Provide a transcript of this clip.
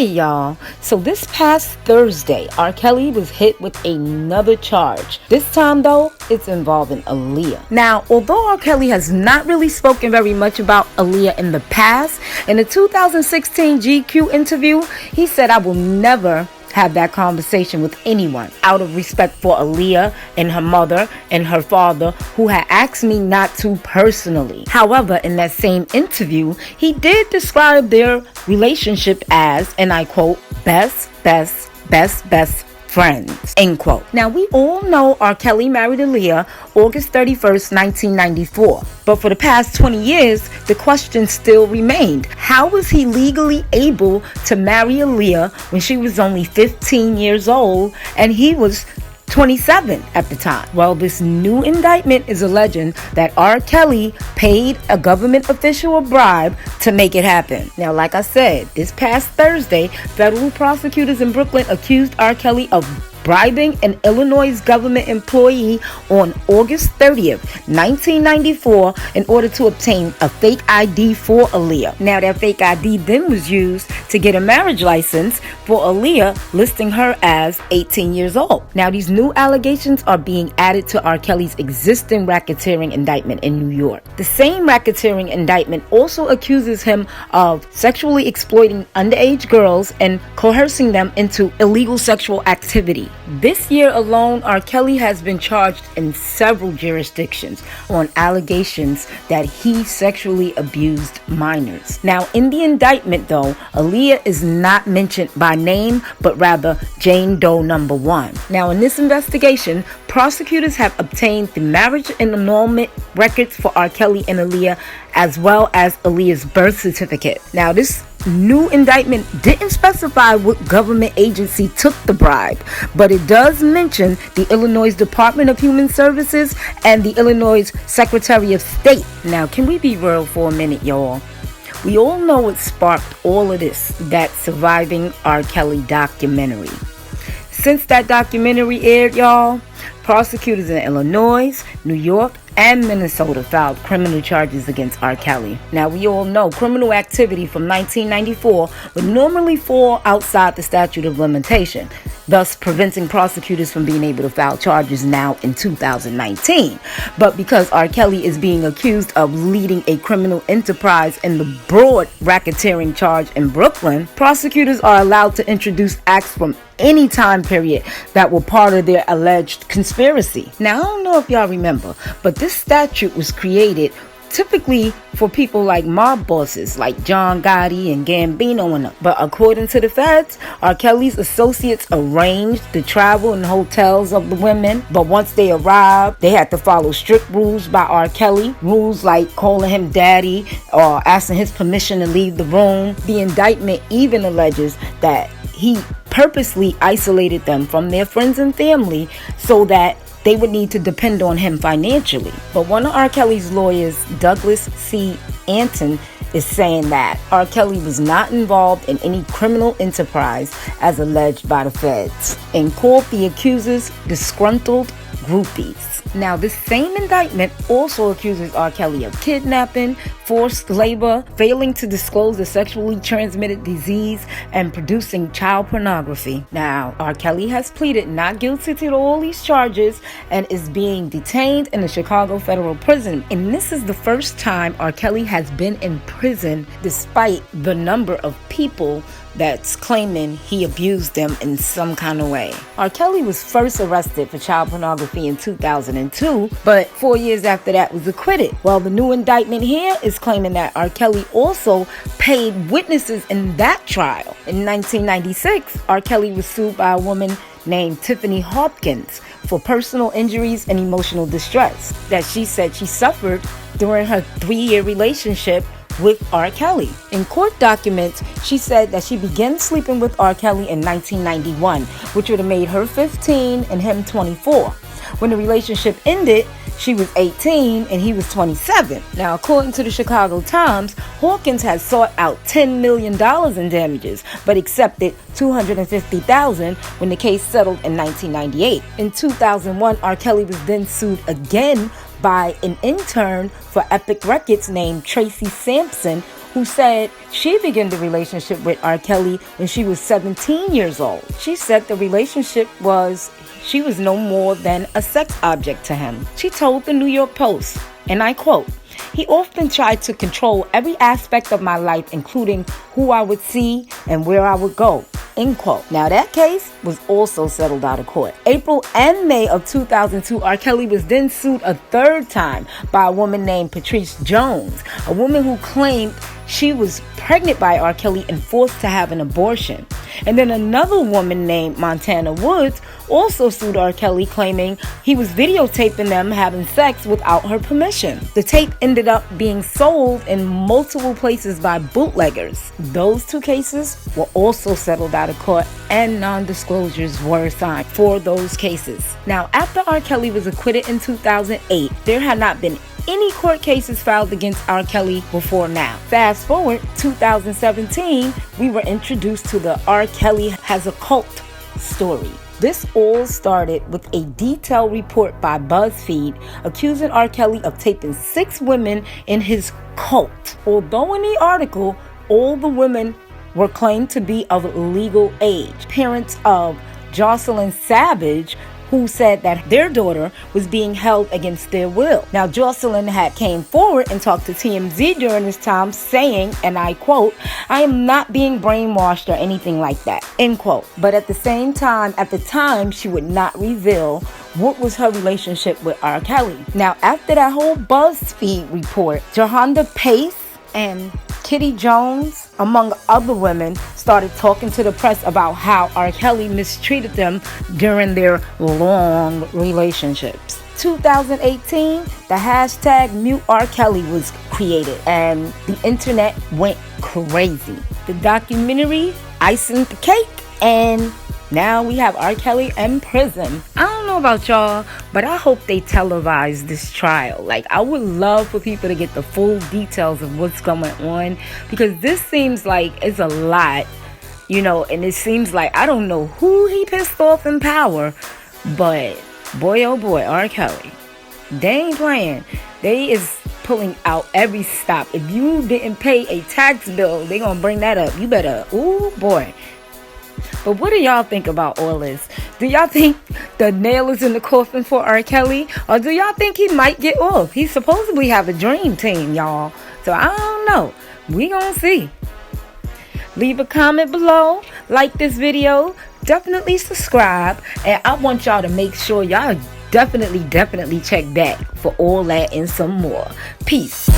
Hey y'all, so this past Thursday, R. Kelly was hit with another charge. This time though, it's involving Aaliyah. Now, although R. Kelly has not really spoken very much about Aaliyah in the past, in a 2016 GQ interview, he said, "I will never have that conversation with anyone out of respect for Aaliyah and her mother and her father, who had asked me not to personally." However, in that same interview, he did describe their relationship as, and I quote, best friends, end quote. Now, we all know R. Kelly married Aaliyah August 31st, 1994. But for the past 20 years, the question still remained. How was he legally able to marry Aaliyah when she was only 15 years old and he was 27 at the time? Well, this new indictment is alleging that R. Kelly paid a government official a bribe to make it happen. Now, like I said, this past Thursday, federal prosecutors in Brooklyn accused R. Kelly of bribing an Illinois government employee on August 30th, 1994 in order to obtain a fake ID for Aaliyah. Now, that fake ID then was used to get a marriage license for Aaliyah, listing her as 18 years old. Now, these new allegations are being added to R. Kelly's existing racketeering indictment in New York. The same racketeering indictment also accuses him of sexually exploiting underage girls and coercing them into illegal sexual activity. This year alone, R. Kelly has been charged in several jurisdictions on allegations that he sexually abused minors. Now, in the indictment, though, Aaliyah is not mentioned by name, but rather Jane Doe number 1. Now, in this investigation, prosecutors have obtained the marriage and annulment records for R. Kelly and Aaliyah, as well as Aaliyah's birth certificate. Now, this new indictment didn't specify what government agency took the bribe, but it does mention the Illinois Department of Human Services and the Illinois Secretary of State. Now, can we be real for a minute, y'all? We all know what sparked all of this, that Surviving R. Kelly documentary. Since that documentary aired, y'all, prosecutors in Illinois, New York, and Minnesota filed criminal charges against R. Kelly. Now, we all know criminal activity from 1994 would normally fall outside the statute of limitation, thus preventing prosecutors from being able to file charges now in 2019. But because R. Kelly is being accused of leading a criminal enterprise in the broad racketeering charge in Brooklyn, prosecutors are allowed to introduce acts from any time period that were part of their alleged conspiracy. Now, I don't know if y'all remember, but this statute was created typically for people like mob bosses like John Gotti and Gambino and them. But according to the feds, R. Kelly's associates arranged the travel and hotels of the women. But once they arrived, they had to follow strict rules by R. Kelly. Rules like calling him daddy or asking his permission to leave the room. The indictment even alleges that he purposely isolated them from their friends and family so that they would need to depend on him financially. But one of R. Kelly's lawyers, Douglas C. Anton, is saying that R. Kelly was not involved in any criminal enterprise as alleged by the feds, and called the accusers disgruntled groupies. Now, this same indictment also accuses R. Kelly of kidnapping, forced labor, failing to disclose a sexually transmitted disease, and producing child pornography. Now, R. Kelly has pleaded not guilty to all these charges and is being detained in the Chicago Federal Prison. And this is the first time R. Kelly has been in prison despite the number of people that's claiming he abused them in some kind of way. R. Kelly was first arrested for child pornography in 2002, but 4 years after that was acquitted. Well, the new indictment here is claiming that R. Kelly also paid witnesses in that trial. In 1996, R. Kelly was sued by a woman named Tiffany Hopkins for personal injuries and emotional distress that she said she suffered during her 3-year relationship with R. Kelly. In court documents, she said that she began sleeping with R. Kelly in 1991, which would have made her 15 and him 24. When the relationship ended, she was 18 and he was 27. Now, according to the Chicago Times, Hawkins had sought out $10 million in damages, but accepted $250,000 when the case settled in 1998. In 2001, R. Kelly was then sued again by an intern for Epic Records named Tracy Sampson who said she began the relationship with R. Kelly when she was 17 years old. She said the relationship she was no more than a sex object to him. She told the New York Post, and I quote, "He often tried to control every aspect of my life, including who I would see and where I would go." End quote. Now that case was also settled out of court. April and May of 2002, R. Kelly was then sued a third time by a woman named Patrice Jones, a woman who claimed she was pregnant by R. Kelly and forced to have an abortion. And then another woman named Montana Woods also sued R. Kelly, claiming he was videotaping them having sex without her permission. The tape ended up being sold in multiple places by bootleggers. Those two cases were also settled out of court, and non-disclosures were signed for those cases. Now, after R. Kelly was acquitted in 2008, there had not been any court cases filed against R. Kelly before now. Fast forward 2017, we were introduced to the R. Kelly has a cult story. This all started with a detailed report by BuzzFeed accusing R. Kelly of taping 6 women in his cult. Although in the article, all the women were claimed to be of legal age. Parents of Jocelyn Savage, who said that their daughter was being held against their will. Now, Jocelyn had came forward and talked to TMZ during this time, saying, and I quote, "I am not being brainwashed or anything like that," end quote. But at the same time, at the time, she would not reveal what was her relationship with R. Kelly. Now, after that whole BuzzFeed report, Johanna Pace and Kitty Jones, among other women, started talking to the press about how R. Kelly mistreated them during their long relationships. 2018, the hashtag Mute R. Kelly was created and the internet went crazy. The documentary, icing the cake, and now we have R. Kelly in prison. I don't know about y'all, but I hope they televise this trial. Like, I would love for people to get the full details of what's going on, because this seems like it's a lot, and it seems like I don't know who he pissed off in power, but boy, oh boy, R. Kelly, they ain't playing. They is pulling out every stop. If you didn't pay a tax bill, they gonna bring that up. You better, ooh boy. But what do y'all think about all this? Do y'all think the nail is in the coffin for R. Kelly? Or do y'all think he might get off? He supposedly have a dream team, y'all. So I don't know. We gonna see. Leave a comment below. Like this video. Definitely subscribe. And I want y'all to make sure y'all definitely check back for all that and some more. Peace.